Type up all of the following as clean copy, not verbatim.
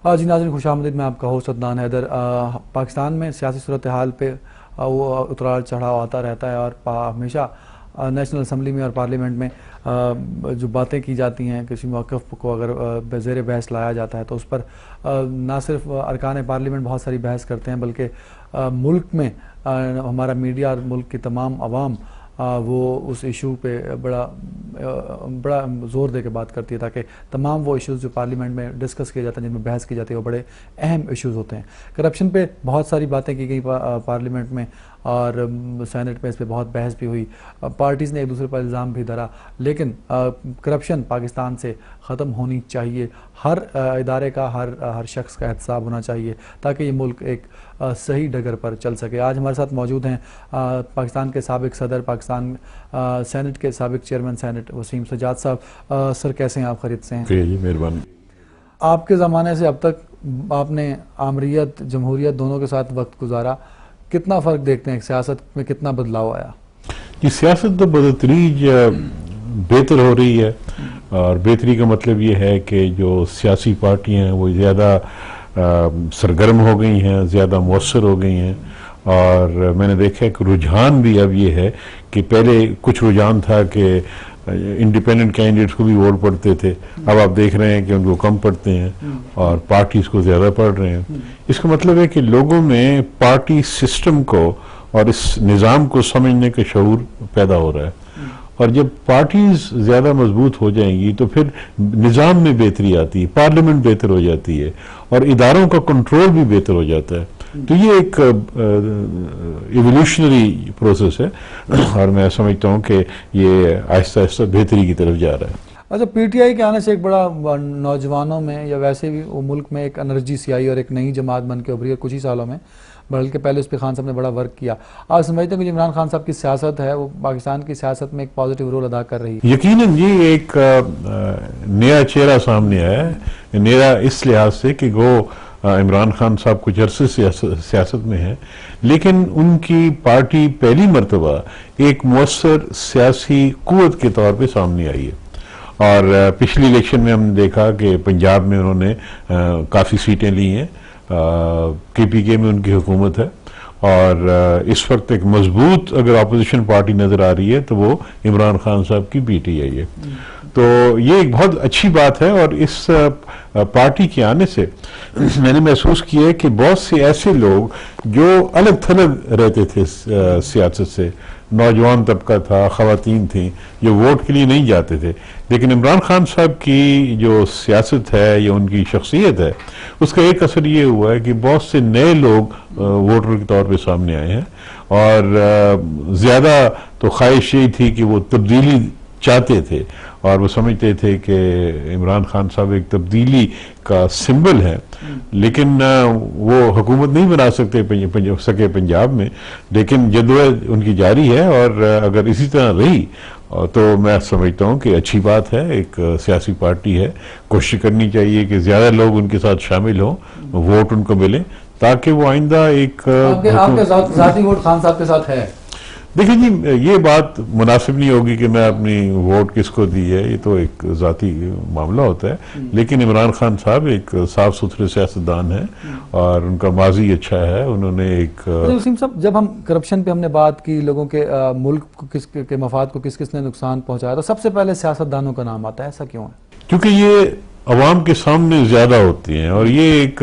جی ناظرین، خوش آمدید. میں آپ کا ہوسٹ عدنان حیدر. پاکستان میں سیاسی صورتحال پہ وہ اترار چڑھاؤ آتا رہتا ہے، اور ہمیشہ نیشنل اسمبلی میں اور پارلیمنٹ میں جو باتیں کی جاتی ہیں، کسی موقف کو اگر زیر بحث لایا جاتا ہے تو اس پر نہ صرف ارکان پارلیمنٹ بہت ساری بحث کرتے ہیں، بلکہ ملک میں ہمارا میڈیا اور ملک کی تمام عوام وہ اس ایشو پہ بڑا زور دے کے بات کرتی ہے، تاکہ تمام وہ ایشوز جو پارلیمنٹ میں ڈسکس کیے جاتے ہیں، جن میں بحث کی جاتی ہے، وہ بڑے اہم ایشوز ہوتے ہیں. کرپشن پہ بہت ساری باتیں کی گئی پارلیمنٹ میں، اور سینٹ میں اس پہ بہت بحث بھی ہوئی. پارٹیز نے ایک دوسرے پر الزام بھی دھرا، لیکن کرپشن پاکستان سے ختم ہونی چاہیے. ہر ادارے کا، ہر شخص کا احتساب ہونا چاہیے، تاکہ یہ ملک ایک صحیح ڈگر پر چل سکے. آج ہمارے ساتھ موجود ہیں پاکستان کے سابق صدر، پاکستان سینٹ کے سابق چیئرمین سینٹ وسیم سجاد صاحب. سر کیسے ہیں آپ؟ خیریت سے ہیں؟ جی مہربانی. آپ کے زمانے سے اب تک آپ نے آمریت، جمہوریت دونوں کے ساتھ وقت گزارا، کتنا فرق دیکھتے ہیں؟ سیاست میں کتنا بدلاؤ آیا؟ یہ سیاست تو بتدریج بہتر ہو رہی ہے، اور بہتری کا مطلب یہ ہے کہ جو سیاسی پارٹیاں ہیں وہ زیادہ سرگرم ہو گئی ہیں، زیادہ مؤثر ہو گئی ہیں. اور میں نے دیکھا کہ رجحان بھی اب یہ ہے کہ پہلے کچھ رجحان تھا کہ انڈیپینڈنٹ کینڈیڈیٹس کو بھی ووٹ پڑتے تھے، اب آپ دیکھ رہے ہیں کہ ان کو کم پڑتے ہیں اور پارٹیز کو زیادہ پڑ رہے ہیں. اس کا مطلب ہے کہ لوگوں میں پارٹی سسٹم کو اور اس نظام کو سمجھنے کا شعور پیدا ہو رہا ہے. اور جب پارٹیز زیادہ مضبوط ہو جائیں گی تو پھر نظام میں بہتری آتی ہے، پارلیمنٹ بہتر ہو جاتی ہے، اور اداروں کا کنٹرول بھی بہتر ہو جاتا ہے. تو یہ ایک ایولیوشنری پروسیس ہے، اور میں سمجھتا ہوں کہ یہ آہستہ آہستہ بہتری کی طرف جا رہا ہے. اچھا، پی ٹی آئی کے آنے سے ایک بڑا نوجوانوں میں یا ویسے بھی ملک میں ایک انرجی سی آئی، اور ایک نئی جماعت بن کے ابھری ہے کچھ ہی سالوں میں، بلکہ پہلے اس پہ خان صاحب نے بڑا ورک کیا. آپ سمجھتے ہیں کہ عمران خان صاحب کی سیاست ہے وہ پاکستان کی سیاست میں ایک پازیٹیو رول ادا کر رہی ہے؟ یقیناً یہ ایک نیا چہرہ سامنے آیا ہے. نیا اس لحاظ سے کہ عمران خان صاحب کچھ عرصے سیاست میں ہیں، لیکن ان کی پارٹی پہلی مرتبہ ایک مؤثر سیاسی قوت کے طور پہ سامنے آئی ہے. اور پچھلی الیکشن میں ہم نے دیکھا کہ پنجاب میں انہوں نے کافی سیٹیں لی ہیں. کے پی کے میں ان کی حکومت ہے، اور اس وقت ایک مضبوط اگر اپوزیشن پارٹی نظر آ رہی ہے تو وہ عمران خان صاحب کی پی ٹی آئی ہے. تو یہ ایک بہت اچھی بات ہے. اور اس پارٹی کے آنے سے میں نے محسوس کیا ہے کہ بہت سے ایسے لوگ جو الگ تھلگ رہتے تھے سیاست سے، نوجوان طبقہ تھا، خواتین تھیں جو ووٹ کے لیے نہیں جاتے تھے، لیکن عمران خان صاحب کی جو سیاست ہے یا ان کی شخصیت ہے، اس کا ایک اثر یہ ہوا ہے کہ بہت سے نئے لوگ ووٹر کے طور پہ سامنے آئے ہیں. اور زیادہ تو خواہش یہی تھی کہ وہ تبدیلی چاہتے تھے، اور وہ سمجھتے تھے کہ عمران خان صاحب ایک تبدیلی کا سمبل ہے، لیکن وہ حکومت نہیں بنا سکے پنجاب میں. لیکن جدوجہد ان کی جاری ہے، اور اگر اسی طرح رہی تو میں سمجھتا ہوں کہ اچھی بات ہے. ایک سیاسی پارٹی ہے، کوشش کرنی چاہیے کہ زیادہ لوگ ان کے ساتھ شامل ہوں، ووٹ ان کو ملے، تاکہ وہ آئندہ ایک آپ کا ذاتی ووٹ خان صاحب کے ساتھ ہے؟ دیکھیں جی، یہ بات مناسب نہیں ہوگی کہ میں اپنی ووٹ کس کو دی ہے، یہ تو ایک ذاتی معاملہ ہوتا ہے. لیکن عمران خان صاحب ایک صاف ستھرے سیاستدان ہیں، اور ان کا ماضی اچھا ہے. انہوں نے ایک وسیم صاحب، جب ہم کرپشن پہ ہم نے بات کی، لوگوں کے ملک کو کس کے مفاد کو کس کس نے نقصان پہنچایا، تو سب سے پہلے سیاستدانوں کا نام آتا ہے. ایسا کیوں ہے؟ کیونکہ یہ عوام کے سامنے زیادہ ہوتی ہیں، اور یہ ایک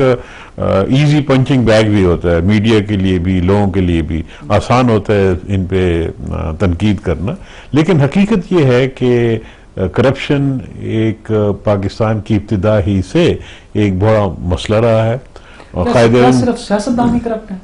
ایزی پنچنگ بیگ بھی ہوتا ہے میڈیا کے لیے بھی، لوگوں کے لیے بھی آسان ہوتا ہے ان پہ تنقید کرنا. لیکن حقیقت یہ ہے کہ کرپشن ایک پاکستان کی ابتدا ہی سے ایک بڑا مسئلہ رہا ہے. کیا صرف سیاستدان ہی کرپٹ ہیں؟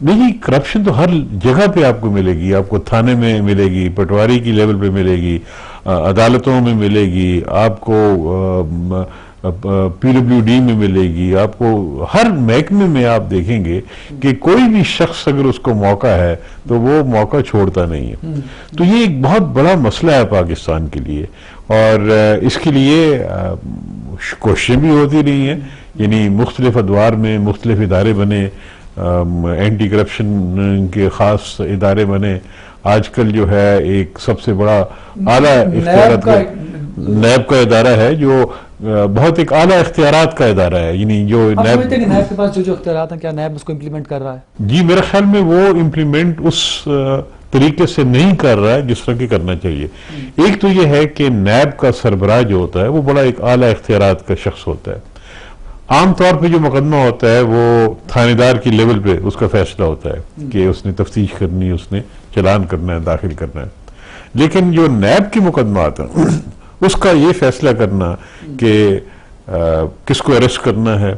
نہیں، کرپشن تو ہر جگہ پہ آپ کو ملے گی. آپ کو تھانے میں ملے گی، پٹواری کی لیول پہ ملے گی، عدالتوں میں ملے گی، آپ کو پی ڈبلیو ڈی میں ملے گی، آپ کو ہر محکمے میں آپ دیکھیں گے کہ کوئی بھی شخص اگر اس کو موقع ہے تو وہ موقع چھوڑتا نہیں ہے. تو یہ ایک بہت بڑا مسئلہ ہے پاکستان کے لیے، اور اس کے لیے کوششیں بھی ہوتی رہی ہیں. یعنی مختلف ادوار میں مختلف ادارے بنے، اینٹی کرپشن کے خاص ادارے بنے. آج کل جو ہے ایک سب سے بڑا اعلیٰ اختیارات نیب کا ادارہ ہے جو بہت ایک اعلیٰ اختیارات کا ادارہ ہے، یعنی جو نیب کے پاس جو اختیارات ہیں، کیا نیب اس کو امپلیمنٹ کر رہا ہے؟ جی میرے خیال میں وہ امپلیمنٹ اس طریقے سے نہیں کر رہا ہے جس طرح کی کرنا چاہیے۔ ایک تو یہ ہے کہ نیب کا سربراہ جو ہوتا ہے وہ بڑا ایک اعلیٰ اختیارات کا شخص ہوتا ہے۔ عام طور پہ جو مقدمہ ہوتا ہے وہ تھانے دار کی لیول پہ اس کا فیصلہ ہوتا ہے کہ اس نے تفتیش کرنی، اس نے چلان کرنا ہے، داخل کرنا ہے۔ لیکن جو نیب کی مقدمات ہیں اس کا یہ فیصلہ کرنا کہ کس کو اریسٹ کرنا ہے،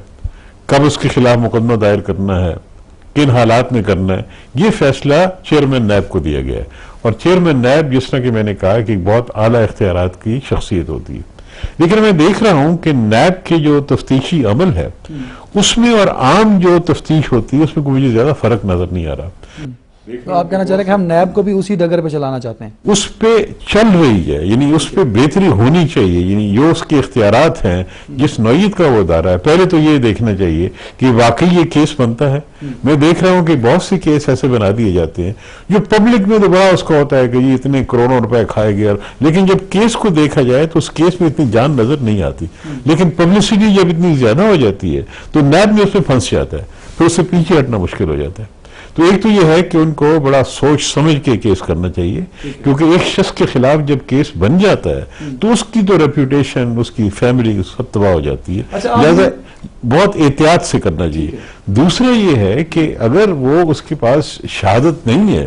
کب اس کے خلاف مقدمہ دائر کرنا ہے، کن حالات میں کرنا ہے، یہ فیصلہ چیئرمین نیب کو دیا گیا ہے۔ اور چیئرمین نیب جس طرح کہ میں نے کہا کہ بہت اعلیٰ اختیارات کی شخصیت ہوتی ہے، لیکن میں دیکھ رہا ہوں کہ نیب کے جو تفتیشی عمل ہے اس میں اور عام جو تفتیش ہوتی ہے اس میں کوئی مجھے زیادہ فرق نظر نہیں آ رہا۔ تو آپ کہنا چاہ رہے ہیں کہ ہم نیب کو بھی اسی ڈگر پہ چلانا چاہتے ہیں؟ اس پہ چل رہی ہے، یعنی اس پہ بہتری ہونی چاہیے، یعنی جو اس کے اختیارات ہیں جس نوعیت کا وہ ادارہ ہے، پہلے تو یہ دیکھنا چاہیے کہ واقعی یہ کیس بنتا ہے۔ میں دیکھ رہا ہوں کہ بہت سے کیس ایسے بنا دیے جاتے ہیں جو پبلک میں تو بڑا اس کا ہوتا ہے کہ یہ اتنے کروڑوں روپے کھائے گیا، لیکن جب کیس کو دیکھا جائے تو اس کیس میں اتنی جان نظر نہیں آتی، لیکن پبلسٹی جب اتنی زیادہ ہو جاتی ہے تو نیب میں اس میں پھنس جاتا ہے، پھر اس سے پیچھے ہٹنا مشکل ہو جاتا ہے۔ تو ایک تو یہ ہے کہ ان کو بڑا سوچ سمجھ کے کیس کرنا چاہیے، کیونکہ ایک شخص کے خلاف جب کیس بن جاتا ہے تو اس کی تو ریپیوٹیشن، اس کی فیملی سب تباہ ہو جاتی ہے، لہذا بہت احتیاط سے کرنا چاہیے۔ دوسرا یہ ہے کہ اگر وہ اس کے پاس شہادت نہیں ہے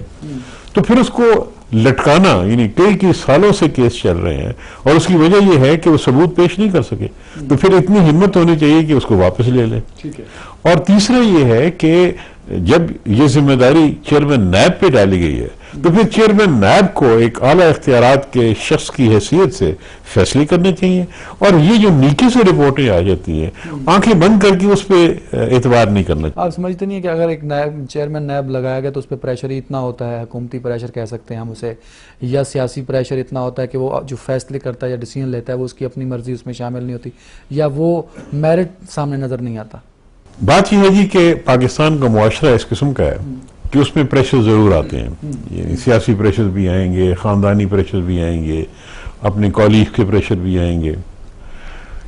تو پھر اس کو لٹکانا، یعنی کئی سالوں سے کیس چل رہے ہیں اور اس کی وجہ یہ ہے کہ وہ ثبوت پیش نہیں کر سکے، تو پھر اتنی ہمت ہونی چاہیے کہ اس کو واپس لے لیں۔ اور تیسرا یہ ہے کہ جب یہ ذمہ داری چیئرمین نیب پہ ڈالی گئی ہے تو پھر چیئرمین نیب کو ایک اعلیٰ اختیارات کے شخص کی حیثیت سے فیصلے کرنے چاہیے، اور یہ جو نیچے سے رپورٹیں آ جاتی ہیں آنکھیں بند کر کے اس پہ اعتبار نہیں کرنا چاہیے۔ آپ سمجھتے نہیں ہیں کہ اگر ایک چیئرمین نیب لگایا گیا تو اس پہ پریشر ہی اتنا ہوتا ہے، حکومتی پریشر کہہ سکتے ہیں ہم اسے، یا سیاسی پریشر اتنا ہوتا ہے کہ وہ جو فیصلے کرتا ہے یا ڈیسیژن لیتا ہے وہ اس کی اپنی مرضی اس میں شامل نہیں ہوتی، یا وہ میرٹ سامنے نظر نہیں آتا؟ بات یہ ہے جی کہ پاکستان کا معاشرہ اس قسم کا ہے کہ اس میں پریشر ضرور آتے ہیں، یعنی سیاسی پریشر بھی آئیں گے، خاندانی پریشر بھی آئیں گے، اپنے کولیگ کے پریشر بھی آئیں گے۔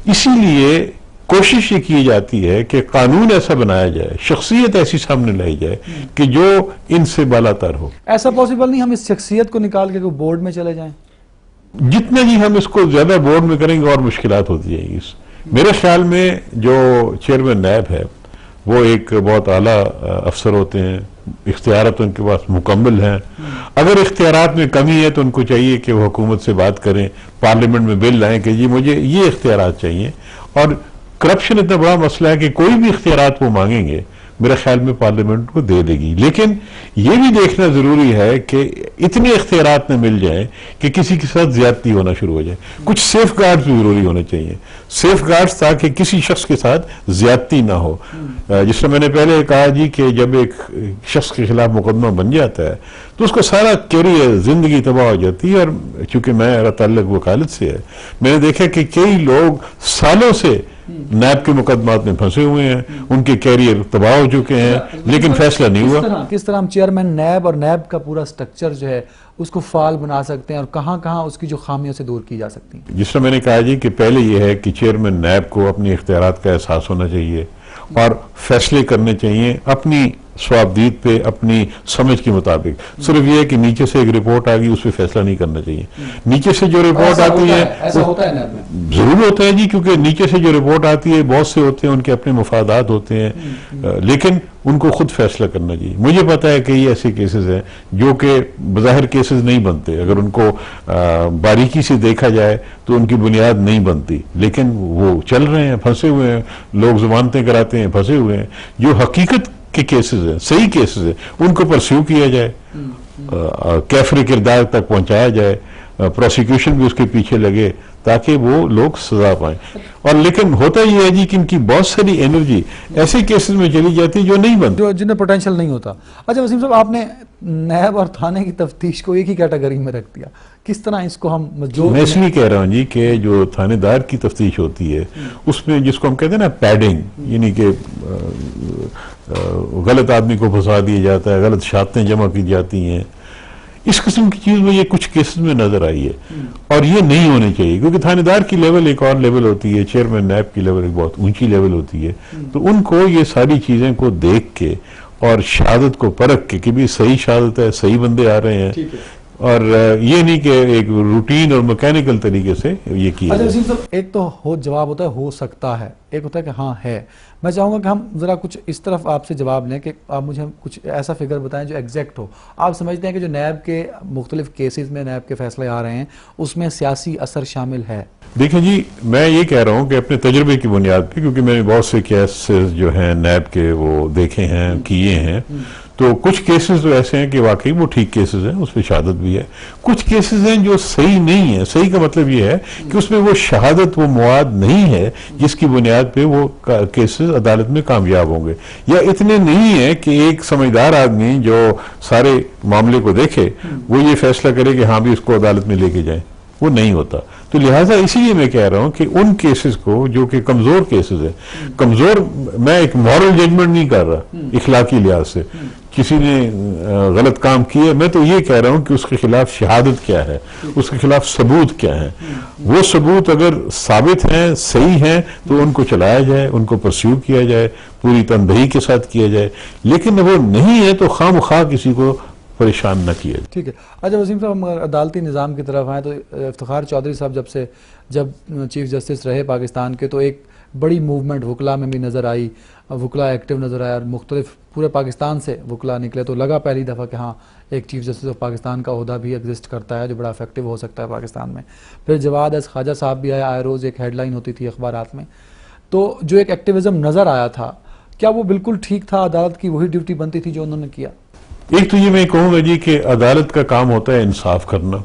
اسی لیے کوشش یہ کی جاتی ہے کہ قانون ایسا بنایا جائے، شخصیت ایسی سامنے لائی جائے کہ جو ان سے بالا تر ہو۔ ایسا پاسبل نہیں ہم اس شخصیت کو نکال کے بورڈ میں چلے جائیں؟ جتنا جی ہم اس کو زیادہ بورڈ میں کریں گے اور مشکلات ہوتی جائیں گی۔ میرے خیال میں جو چیئرمین نیب ہے وہ ایک بہت اعلیٰ افسر ہوتے ہیں، اختیارات ان کے پاس مکمل ہیں۔ اگر اختیارات میں کمی ہے تو ان کو چاہیے کہ وہ حکومت سے بات کریں، پارلیمنٹ میں بل لائیں کہ جی مجھے یہ اختیارات چاہیے۔ اور کرپشن اتنا بڑا مسئلہ ہے کہ کوئی بھی اختیارات وہ مانگیں گے میرے خیال میں پارلیمنٹ کو دے دے گی، لیکن یہ بھی دیکھنا ضروری ہے کہ اتنے اختیارات نہ مل جائیں کہ کسی کے ساتھ زیادتی ہونا شروع ہو جائے۔ کچھ سیف گارڈز بھی ضروری ہونے چاہیے، سیف گارڈز تاکہ کسی شخص کے ساتھ زیادتی نہ ہو۔ جس میں نے پہلے کہا جی کہ جب ایک شخص کے خلاف مقدمہ بن جاتا ہے تو اس کا سارا کیریئر، زندگی تباہ ہو جاتی ہے۔ اور چونکہ میرا تعلق وکالت سے ہے، میں نے دیکھا کہ کئی لوگ سالوں سے نیب کے مقدمات میں پھنسے ہوئے ہیں، ان کے کیریئر تباہ ہو چکے ہیں، لیکن فیصلہ نہیں ہوا۔ کس طرح ہم چیئرمین نیب اور نیب کا پورا سٹرکچر جو ہے اس کو فعال بنا سکتے ہیں، اور کہاں کہاں اس کی جو خامیوں سے دور کی جا سکتی ہیں؟ جس طرح میں نے کہا جی کہ پہلے یہ ہے کہ چیئرمین نیب کو اپنی اختیارات کا احساس ہونا چاہیے اور فیصلے کرنے چاہیے اپنی سوابدید پہ، اپنی سمجھ کے مطابق۔ صرف یہ ہے کہ نیچے سے ایک رپورٹ آ گئی اس پہ فیصلہ نہیں کرنا چاہیے۔ نیچے سے جو رپورٹ آتی ہے ایسا ہوتا ہے نیب میں؟ ضرور ہوتا ہے جی، کیونکہ نیچے سے جو رپورٹ آتی ہے بہت سے ہوتے ہیں، ان کے اپنے مفادات ہوتے ہیں، لیکن ان کو خود فیصلہ کرنا چاہیے۔ مجھے پتا ہے کہ یہ ایسے کیسز ہیں جو کہ بظاہر کیسز نہیں بنتے، اگر ان کو باریکی سے دیکھا جائے تو ان کی بنیاد نہیں بنتی، لیکن وہ چل رہے ہیں، پھنسے ہوئے ہیں، لوگ ضمانتیں کراتے ہیں، پھنسے ہوئے ہیں۔ جو حقیقت کے کیسز ہیں، صحیح کیسز ہیں، ان کو پرسیو کیا جائے، کیفر کردار تک پہنچایا جائے، پروسیکیوشن بھی اس کے پیچھے لگے تاکہ وہ لوگ سزا پائیں۔ اور لیکن ہوتا یہ ہے جی کہ ان کی بہت ساری انرجی ایسے کیسز میں چلی جاتی ہے جو نہیں بنتی، جنہیں پوٹینشیل نہیں ہوتا۔ اچھا وسیم صاحب، آپ نے نیب اور تھانے کی تفتیش کو ایک ہی کیٹیگری میں رکھ دیا، کس طرح اس کو ہم میں اس لیے کہہ رہا ہوں جی کہ جو تھانے دار کی تفتیش ہوتی ہے اس میں جس کو ہم کہتے ہیں نا پیڈنگ، یعنی کہ غلط آدمی کو پھنسا دیا جاتا ہے، غلط شہادتیں جمع کی جاتی ہیں، اس قسم کی چیز یہ کچھ کیسز میں نظر آئی ہے، اور یہ نہیں ہونے چاہیے، کیونکہ تھانے دار کی لیول ایک اور لیول ہوتی ہے، چیئرمین نیب کی لیول ایک بہت اونچی لیول ہوتی ہے، تو ان کو یہ ساری چیزیں کو دیکھ کے اور شہادت کو پرکھ کے کہ بھی صحیح شہادت ہے، صحیح بندے آ رہے ہیں، اور یہ نہیں کہ ایک روٹین اور میکینیکل طریقے سے یہ کیا جائے۔ وسیم صاحب، ایک تو جواب ہوتا ہے ہو سکتا ہے، ایک ہوتا ہے کہ ہاں ہے۔ میں چاہوں گا کہ ہم ذرا کچھ اس طرف آپ سے جواب لیں کہ آپ مجھے کچھ ایسا فگر بتائیں جو ایگزیکٹ ہو۔ آپ سمجھتے ہیں کہ جو نیب کے مختلف کیسز میں نیب کے فیصلے آ رہے ہیں اس میں سیاسی اثر شامل ہے؟ دیکھیں جی، میں یہ کہہ رہا ہوں کہ اپنے تجربے کی بنیاد پہ، کیونکہ میں نے بہت سے کیسز جو ہیں نیب کے وہ دیکھے ہیں، کیے ہیں، تو کچھ کیسز تو ایسے ہیں کہ واقعی وہ ٹھیک کیسز ہیں، اس پہ شہادت بھی ہے۔ کچھ کیسز ہیں جو صحیح نہیں ہیں۔ صحیح کا مطلب یہ ہے کہ اس میں وہ شہادت، وہ مواد نہیں ہے جس کی بنیاد پہ وہ کیسز عدالت میں کامیاب ہوں گے، یا اتنے نہیں ہیں کہ ایک سمجھدار آدمی جو سارے معاملے کو دیکھے وہ یہ فیصلہ کرے کہ ہاں بھی اس کو عدالت میں لے کے جائیں، وہ نہیں ہوتا۔ تو لہٰذا اسی لیے میں کہہ رہا ہوں کہ ان کیسز کو جو کہ کمزور کیسز ہیں، کمزور، میں ایک مورل ججمنٹ نہیں کر رہا اخلاقی لحاظ سے، کسی نے غلط کام کیا، میں تو یہ کہہ رہا ہوں کہ اس کے خلاف شہادت کیا ہے، اس کے خلاف ثبوت کیا ہے، وہ ثبوت اگر ثابت ہیں، صحیح ہیں، تو ان کو چلایا جائے، ان کو پرسیو کیا جائے، پوری تندہی کے ساتھ کیا جائے، لیکن وہ نہیں ہے تو خواہ مخواہ کسی کو پریشان نہ کیا جائے۔ ٹھیک ہے۔ اچھا وسیم صاحب، ہم عدالتی نظام کی طرف آئیں تو افتخار چودھری صاحب جب چیف جسٹس رہے پاکستان کے تو ایک بڑی موومنٹ وکلا میں بھی نظر آئی، وکلا ایکٹیو نظر آیا، اور مختلف پورے پاکستان سے وکلا نکلے، تو لگا پہلی دفعہ کہ ہاں ایک چیف جسٹس آف پاکستان کا عہدہ بھی ایگزسٹ کرتا ہے جو بڑا افیکٹو ہو سکتا ہے پاکستان میں۔ پھر جواد ایس خواجہ صاحب بھی آیا، آئے روز ایک ہیڈ لائن ہوتی تھی اخبارات میں، تو جو ایک ایکٹیویزم نظر آیا تھا، کیا وہ بالکل ٹھیک تھا؟ عدالت کی وہی ڈیوٹی بنتی تھی جو انہوں نے کیا؟ ایک تو یہ میں کہوں گا جی کہ عدالت کا کام ہوتا ہے انصاف کرنا،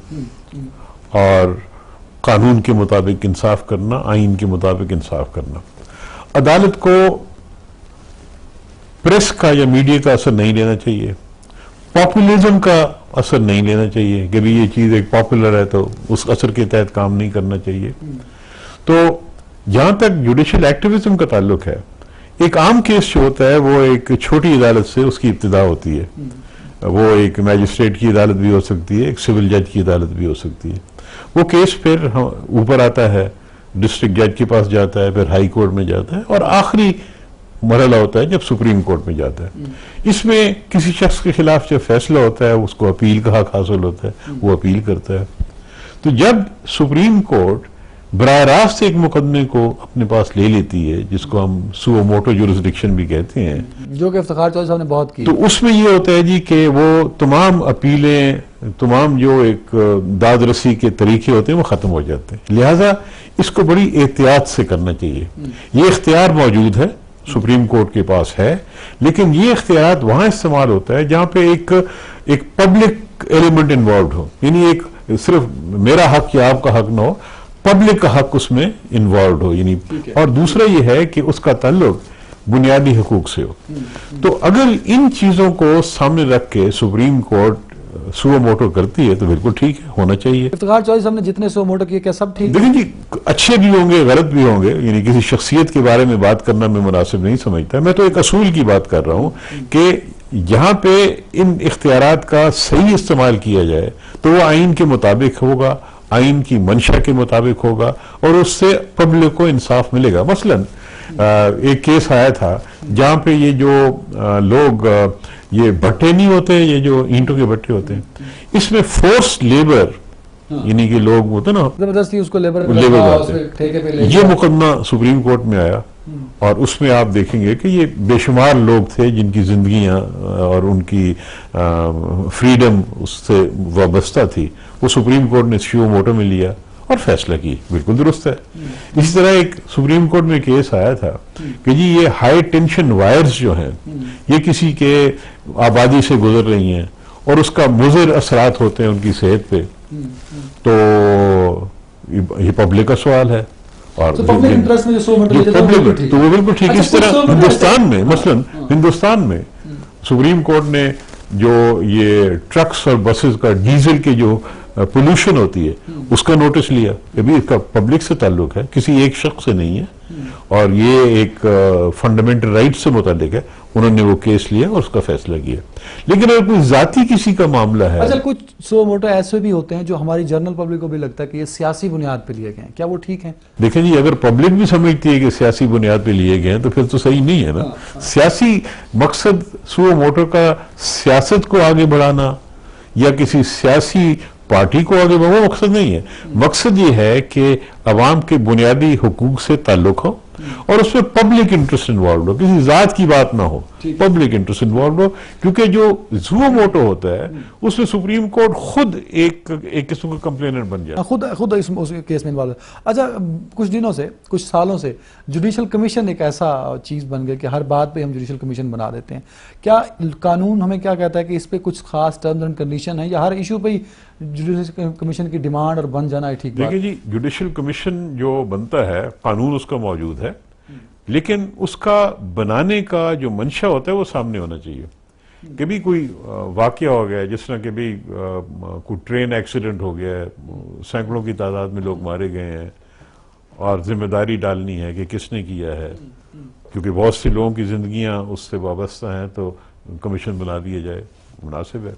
اور قانون کے مطابق انصاف کرنا، آئین کے مطابق انصاف کرنا۔ عدالت کو پریس کا یا میڈیا کا اثر نہیں لینا چاہیے، پاپولزم کا اثر نہیں لینا چاہیے کہ بھی یہ چیز ایک پاپولر ہے تو اس اثر کے تحت کام نہیں کرنا چاہیے۔ تو جہاں تک جوڈیشل ایکٹیویزم کا تعلق ہے، ایک عام کیس جو ہوتا ہے وہ ایک چھوٹی عدالت سے اس کی ابتدا ہوتی ہے، وہ ایک میجسٹریٹ کی عدالت بھی ہو سکتی ہے، ایک سول جج کی عدالت بھی ہو سکتی ہے۔ وہ کیس پھر اوپر آتا ہے، ڈسٹرکٹ جج کے پاس جاتا ہے، پھر ہائی کورٹ میں جاتا ہے، اور آخری مرحلہ ہوتا ہے جب سپریم کورٹ میں جاتا ہے۔ اس میں کسی شخص کے خلاف جب فیصلہ ہوتا ہے اس کو اپیل کا حق حاصل ہوتا ہے، وہ اپیل کرتا ہے۔ تو جب سپریم کورٹ براہ راست ایک مقدمے کو اپنے پاس لے لیتی ہے، جس کو ہم سو موٹو جورسڈکشن بھی کہتے ہیں، جو کہ افتخار چودھری صاحب نے بہت کی، تو اس میں یہ ہوتا ہے جی کہ وہ تمام اپیلیں، تمام جو ایک داد رسی کے طریقے ہوتے ہیں وہ ختم ہو جاتے ہیں۔ لہٰذا اس کو بڑی احتیاط سے کرنا چاہیے۔ یہ اختیار موجود ہے، سپریم کورٹ کے پاس ہے، لیکن یہ اختیارات وہاں استعمال ہوتا ہے جہاں پہ ایک پبلک ایلیمنٹ انوالوڈ ہو، یعنی ایک صرف میرا حق یا آپ کا حق نہ ہو، پبلک کا حق اس میں انوالوڈ ہو، یعنی، اور دوسرا یہ ہے کہ اس کا تعلق بنیادی حقوق سے ہو۔ تو اگر ان چیزوں کو سامنے رکھ کے سپریم کورٹ سو موٹو کرتی ہے تو بالکل ٹھیک ہے، ہونا چاہیے۔ افتخار چودھری صاحب نے جتنے سو موٹو کیے کیا سب ٹھیک؟ دیکھیں جی، اچھے بھی ہوں گے، غلط بھی ہوں گے، یعنی کسی شخصیت کے بارے میں بات کرنا میں مناسب نہیں سمجھتا۔ میں تو ایک اصول کی بات کر رہا ہوں کہ جہاں پہ ان اختیارات کا صحیح استعمال کیا جائے تو وہ آئین کے مطابق ہوگا، آئین کی منشا کے مطابق ہوگا، اور اس سے پبلک کو انصاف ملے گا۔ مثلاً ایک کیس آیا تھا جہاں پہ یہ جو لوگ یہ بھٹے نہیں ہوتے، یہ جو اینٹوں کے بھٹے ہوتے ہیں، اس میں فورس لیبر، یعنی کہ لوگ ہوتے نا زبردستی اس کو لیبر یہ مقدمہ سپریم کورٹ میں آیا، اور اس میں آپ دیکھیں گے کہ یہ بے شمار لوگ تھے جن کی زندگیاں اور ان کی فریڈم اس سے وابستہ تھی، وہ سپریم کورٹ نے سو موٹو میں لیا اور فیصلہ کی، بالکل درست ہے۔ اسی طرح ایک سپریم کورٹ میں کیس آیا تھا کہ جی یہ ہائی ٹینشن وائرز جو ہیں یہ کسی کے آبادی سے گزر رہی ہیں اور اس کا مضر اثرات ہوتے ہیں ان کی صحت پہ، تو یہ پبلک کا سوال ہے، اور تو وہ بالکل ٹھیک۔ اس طرح ہندوستان میں، مثلاً ہندوستان میں سپریم کورٹ نے جو یہ ٹرکس اور بسز کا ڈیزل کے جو پولوشن ہوتی ہے اس کا نوٹس لیا کہ بھی اس کا پبلک سے تعلق ہے، کسی ایک شخص سے نہیں ہے، اور یہ ایک فنڈامنٹل رائٹ سے متعلق ہے، انہوں نے وہ کیس لیا اور اس کا فیصلہ کیا. لیکن اگر کوئی ذاتی کسی کا معاملہ ہے، اچھا کچھ سو موٹو ایسے بھی ہوتے ہیں جو ہماری جنرل پبلک کو بھی لگتا ہے کہ یہ سیاسی بنیاد پہ لیے گئے ہیں، کیا وہ ٹھیک ہیں؟ دیکھیں جی، اگر پبلک بھی سمجھتی ہے کہ سیاسی بنیاد پہ لیے گئے ہیں تو پھر تو صحیح نہیں ہے نا. سیاسی مقصد سو موٹو کا سیاست کو آگے بڑھانا یا کسی سیاسی پارٹی کو آگے بڑھانا مقصد نہیں ہے. مقصد یہ ہے کہ عوام کے بنیادی حقوق سے تعلق ہو اور اس میں پبلک انٹرسٹ انوالوڈ ہو، کسی ذات کی بات نہ ہو، پبلک انٹرسٹ انوالوڈ ہو. کیونکہ جو سو موٹو ہوتا ہے اس میں سپریم کورٹ خود ایک قسم کا کمپلینر بن جائے، خود اس کیس میں انوالو ہے. اچھا کچھ دنوں سے، کچھ سالوں سے جوڈیشل کمیشن ایک ایسا چیز بن گیا کہ ہر بات پہ ہم جوڈیشل کمیشن بنا دیتے ہیں. کیا قانون ہمیں کیا کہتا ہے کہ اس پہ کچھ خاص ٹرمز اینڈ کنڈیشن ہے یا ہر ایشو پہ ہی جوڈیشل کمیشن کی ڈیمانڈ اور بن جانا ہے ٹھیک بات؟ دیکھیں جی، جوڈیشل کمیشن جو بنتا ہے قانون اس کا موجود ہے، لیکن اس کا بنانے کا جو منشا ہوتا ہے وہ سامنے ہونا چاہیے. کبھی کوئی واقعہ ہو گیا، جس طرح کبھی کوئی ٹرین ایکسیڈنٹ ہو گیا ہے، سینکڑوں کی تعداد میں لوگ مارے گئے ہیں اور ذمہ داری ڈالنی ہے کہ کس نے کیا ہے، کیونکہ بہت سے لوگوں کی زندگیاں اس سے وابستہ ہیں، تو کمیشن بنا دیا جائے، مناسب ہے.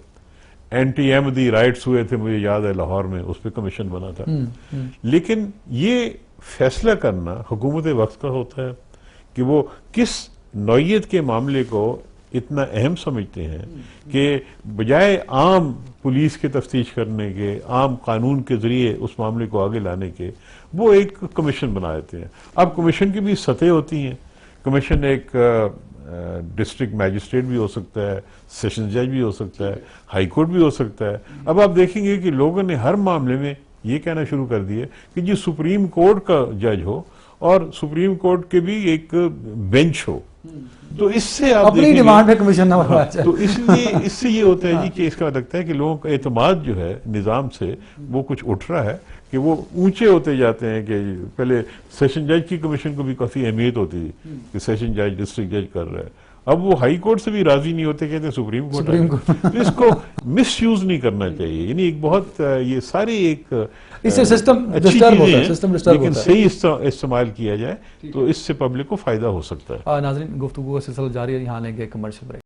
اینٹی احمدی رائٹس ہوئے تھے، مجھے یاد ہے لاہور میں، اس پہ کمیشن بنا تھا. لیکن یہ فیصلہ کرنا حکومت وقت کا ہوتا ہے کہ وہ کس نوعیت کے معاملے کو اتنا اہم سمجھتے ہیں کہ بجائے عام پولیس کے تفتیش کرنے کے، عام قانون کے ذریعے اس معاملے کو آگے لانے کے، وہ ایک کمیشن بنا دیتے ہیں. اب کمیشن کی بھی سطح ہوتی ہیں. کمیشن ایک ڈسٹرکٹ میجسٹریٹ بھی ہو سکتا ہے، سیشن جج بھی ہو سکتا ہے، ہائی کورٹ بھی ہو سکتا ہے. اب آپ دیکھیں گے کہ لوگوں نے ہر معاملے میں یہ کہنا شروع کر دیا کہ جی سپریم کورٹ کا جج ہو اور سپریم کورٹ کے بھی ایک بینچ ہو. تو اس سے آپ اپنی ڈیمانڈ پہ کمیشن نہ بنانا چاہیے. تو اس سے یہ ہوتا ہے جی کہ اس کا لگتا ہے کہ لوگوں کا اعتماد جو ہے نظام سے وہ کچھ اٹھ رہا ہے کہ وہ اونچے ہوتے جاتے ہیں. کہ پہلے سیشن جج کی کمیشن کو بھی کافی اہمیت ہوتی تھی کہ سیشن جج ڈسٹرکٹ جج کر رہا ہے، اب وہ ہائی کورٹ سے بھی راضی نہیں ہوتے، کہتے ہیں سپریم کورٹ. تو اس کو مس یوز نہیں کرنا چاہیے. یعنی ایک بہت یہ ساری ایک اس سے سسٹم اچھی ڈسٹرب ہوتا چیزیں ہے، ہیں، سسٹم ڈسٹرب لیکن ہوتا ہے. صحیح استعمال کیا جائے تو اس سے پبلک کو فائدہ ہو سکتا ہے. ناظرین، گفتگو کا سلسلہ جاری ہے، یہاں لیں گے کمرشل بریک.